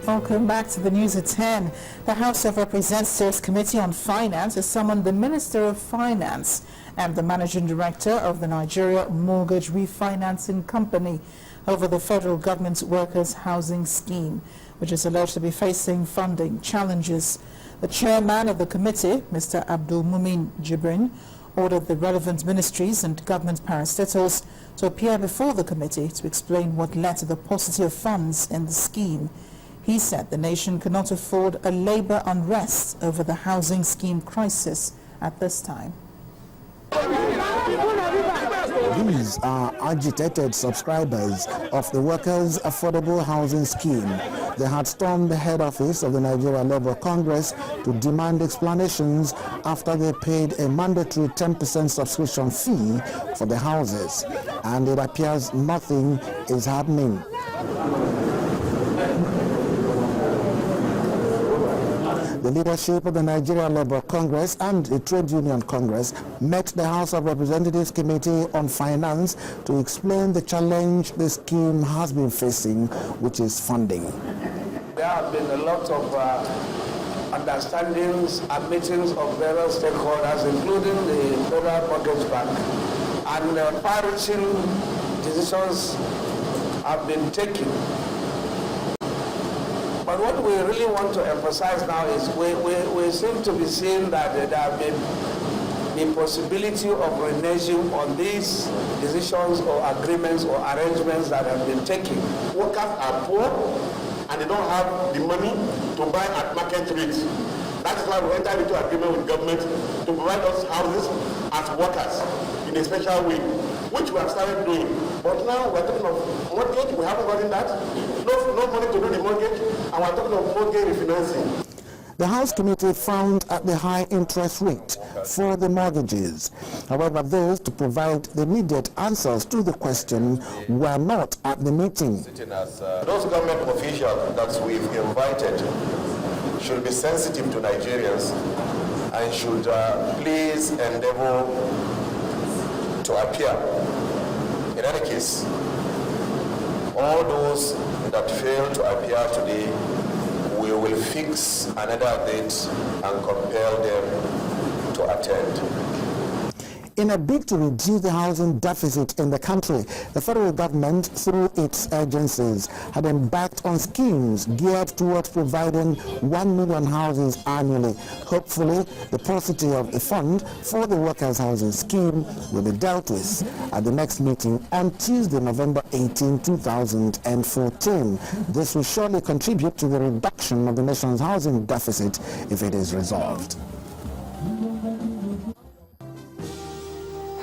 Welcome back to the news at 10. The House of Representatives Committee on Finance has summoned the Minister of Finance and the Managing Director of the Nigeria Mortgage Refinancing Company over the federal government's workers' housing scheme, which is alleged to be facing funding challenges. The chairman of the committee, Mr. Abdul Mumin Jibrin, ordered the relevant ministries and government parastatals to appear before the committee to explain what led to the paucity of funds in the scheme. He said the nation could not afford a labor unrest over the housing scheme crisis at this time. These are agitated subscribers of the Workers' Affordable Housing Scheme. They had stormed the head office of the Nigeria Labour Congress to demand explanations after they paid a mandatory 10% subscription fee for the houses, and it appears nothing is happening. The leadership of the Nigeria Labour Congress and the Trade Union Congress met the House of Representatives Committee on Finance to explain the challenge the scheme has been facing, which is funding. There have been a lot of understandings and meetings of various stakeholders, including the Federal Mortgage Bank, and far-reaching decisions have been taken. But what we really want to emphasize now is we seem to be seeing that there have been the possibility of reneging on these decisions or agreements or arrangements that have been taken. Workers are poor and they don't have the money to buy at market rates. That is why we entered into agreement with government to provide us houses as workers in a special way, which we have started doing. But now we're talking of mortgage, we haven't gotten that. No money to do the mortgage, and we're talking of mortgage refinancing. The House Committee frowned at the high interest rate for the mortgages. However, those to provide the immediate answers to the question were not at the meeting. Those government officials that we've invited should be sensitive to Nigerians and should please endeavor to appear. In any case, all those that fail to appear today, we will fix another date and compel them to attend. In a bid to reduce the housing deficit in the country, the federal government, through its agencies, had embarked on schemes geared towards providing 1 million houses annually. Hopefully, the paucity of the fund for the workers' housing scheme will be dealt with at the next meeting on Tuesday, November 18, 2014. This will surely contribute to the reduction of the nation's housing deficit if it is resolved.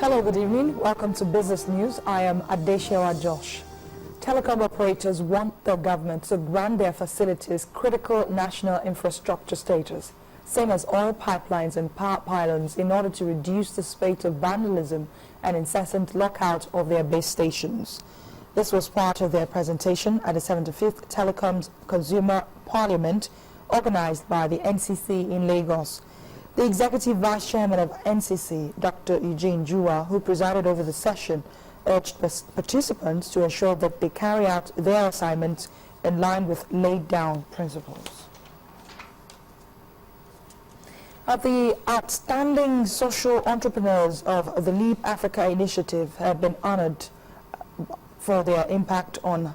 Hello, good evening. Welcome to Business News. I am Adeshewa Josh. Telecom operators want the government to grant their facilities critical national infrastructure status, same as oil pipelines and power pylons, in order to reduce the spate of vandalism and incessant lockout of their base stations. This was part of their presentation at the 75th Telecoms Consumer Parliament, organized by the NCC in Lagos. The Executive Vice Chairman of NCC, Dr. Eugene Jua, who presided over the session, urged participants to ensure that they carry out their assignments in line with laid-down principles. The outstanding social entrepreneurs of the Leap Africa initiative have been honored for their impact on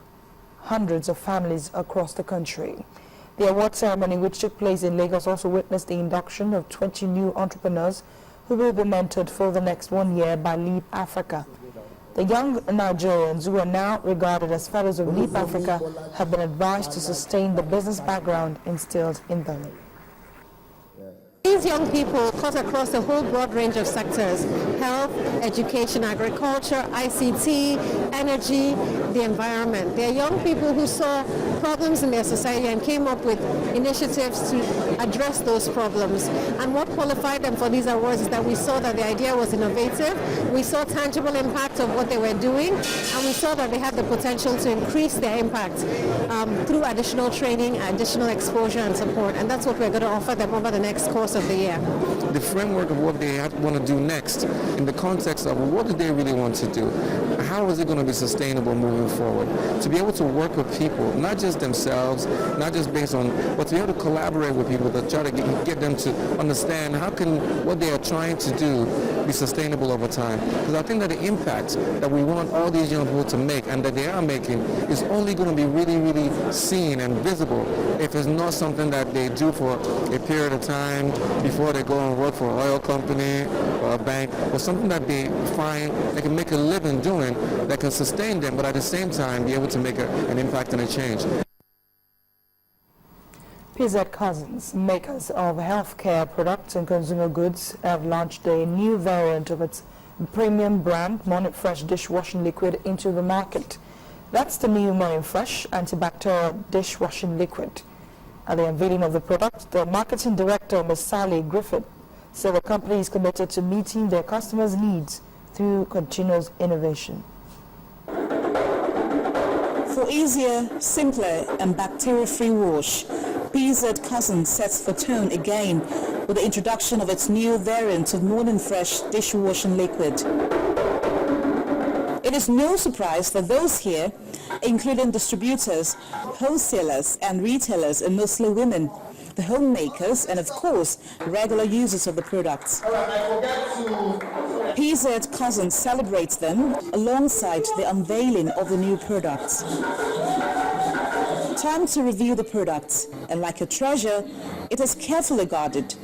hundreds of families across the country. The award ceremony, which took place in Lagos, also witnessed the induction of 20 new entrepreneurs who will be mentored for the next 1 year by Leap Africa. The young Nigerians, who are now regarded as fellows of Leap Africa, have been advised to sustain the business background instilled in them. These young people cut across a whole broad range of sectors: health, education, agriculture, ICT, energy, the environment. They are young people who saw problems in their society and came up with initiatives to address those problems. And what qualified them for these awards is that we saw that the idea was innovative, we saw tangible impact of what they were doing, and we saw that they had the potential to increase their impact through additional training, additional exposure and support. And that's what we're going to offer them over the next course of the year. The framework of what they want to do next in the context of what do they really want to do, how is it going to be sustainable moving forward? To be able to work with people, not just themselves, not just based on, but to be able to collaborate with people to try to get them to understand how can what they are trying to do be sustainable over time. Because I think that the impact that we want all these young people to make and that they are making is only going to be really, really seen and visible if it's not something that they do for a period of time before they go and work for an oil company or a bank, or something that they find they can make a living doing that can sustain them, but at the same time be able to make an impact and a change. PZ Cussons, makers of healthcare products and consumer goods, have launched a new variant of its premium brand, Morning Fresh dishwashing liquid, into the market. That's the new Morning Fresh antibacterial dishwashing liquid. At the unveiling of the product, the marketing director, Ms. Sally Griffith, said the company is committed to meeting their customers' needs through continuous innovation. For easier, simpler and bacteria-free wash, PZ Cussons sets the tone again with the introduction of its new variant of Morning Fresh dishwashing liquid. It is no surprise that those here, including distributors, wholesalers and retailers, are mostly women, the homemakers and of course regular users of the products. PZ Cussons celebrates them alongside the unveiling of the new products. Time to review the products, and like a treasure, it is carefully guarded.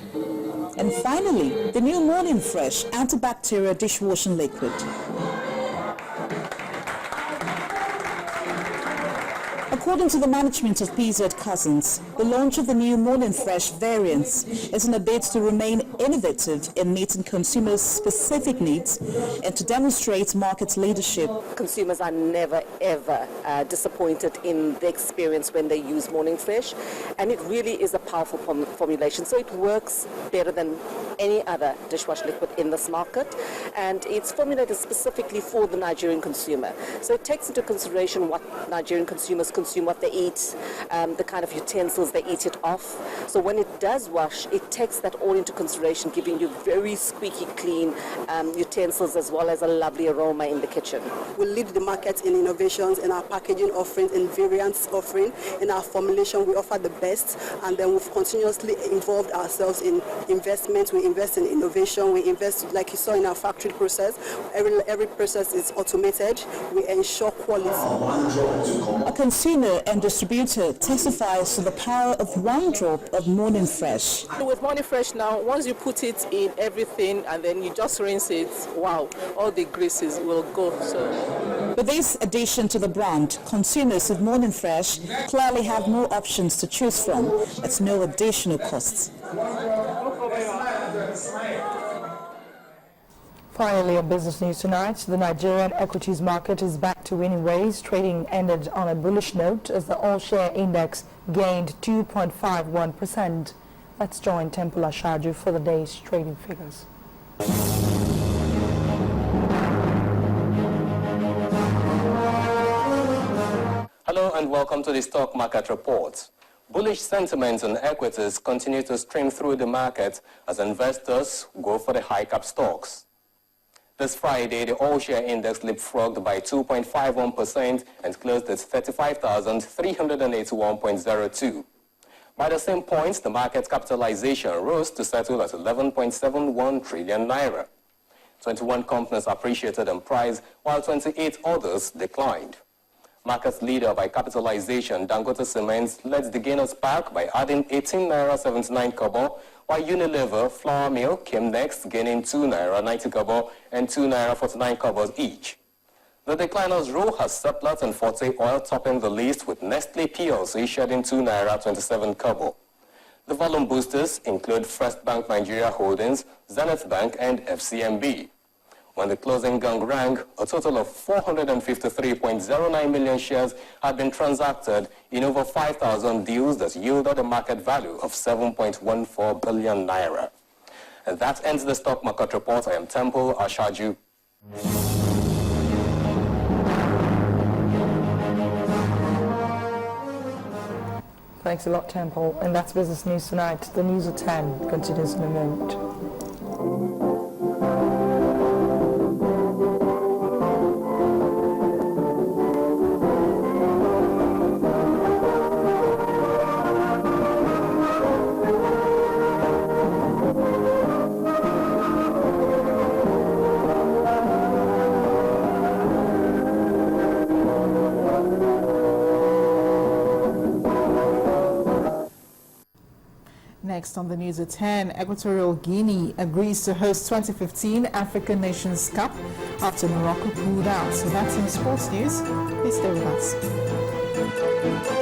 And finally, the new Morning Fresh antibacterial dishwashing liquid. According to the management of PZ Cussons, the launch of the new Morning Fresh variants is in a bid to remain innovative in meeting consumers' specific needs and to demonstrate market leadership. Consumers are never ever disappointed in the experience when they use Morning Fresh, and it really is a powerful formulation, so it works better than any other dishwash liquid in this market, and it's formulated specifically for the Nigerian consumer. So it takes into consideration what Nigerian consumers consume, what they eat, the kind of utensils they eat it off. So when it does wash, it takes that all into consideration, giving you very squeaky clean utensils as well as a lovely aroma in the kitchen. We lead the market in innovations, in our packaging offerings, in variants offering, in our formulation we offer the best, and then we've continuously involved ourselves in investments. We invest in innovation, we invest, like you saw in our factory process, every process is automated, we ensure quality. A consumer and distributor testifies to the power of one drop of Morning Fresh. With Morning Fresh now, once you put it in everything and then you just rinse it, wow, all the greases will go. So with this addition to the brand, consumers of Morning Fresh clearly have more options to choose from at no additional costs. Finally, on Business News Tonight, the Nigerian equities market is back to winning ways. Trading ended on a bullish note as the all-share index gained 2.51%. Let's join Temple Ashaju for the day's trading figures. Hello and welcome to the Stock Market Report. Bullish sentiments on equities continue to stream through the market as investors go for the high-cap stocks. This Friday, the all-share index leapfrogged by 2.51% and closed at 35,381.02. By the same point, the market capitalization rose to settle at 11.71 trillion naira. 21 companies appreciated in price, while 28 others declined. Market leader by capitalization, Dangote Cement, led the gainers back by adding 18 naira 79 kobo, while Unilever Flour Mill came next, gaining 2 naira 90 kobo and 2 naira 49 kobos each. The decliners row has Seplat and Forte Oil topping the list, with Nestle PLC shedding 2 naira 27 kobo. The volume boosters include First Bank Nigeria Holdings, Zenith Bank and FCMB. When the closing gong rang, a total of 453.09 million shares had been transacted in over 5,000 deals that yielded a market value of 7.14 billion naira. And that ends the Stock Market Report. I am Temple Ashaju. Thanks a lot, Temple. And that's Business News Tonight. The news at 10 continues in a moment. Next on the news at 10, Equatorial Guinea agrees to host 2015 African Nations Cup after Morocco pulled out. So that's in sports news. Please stay with us.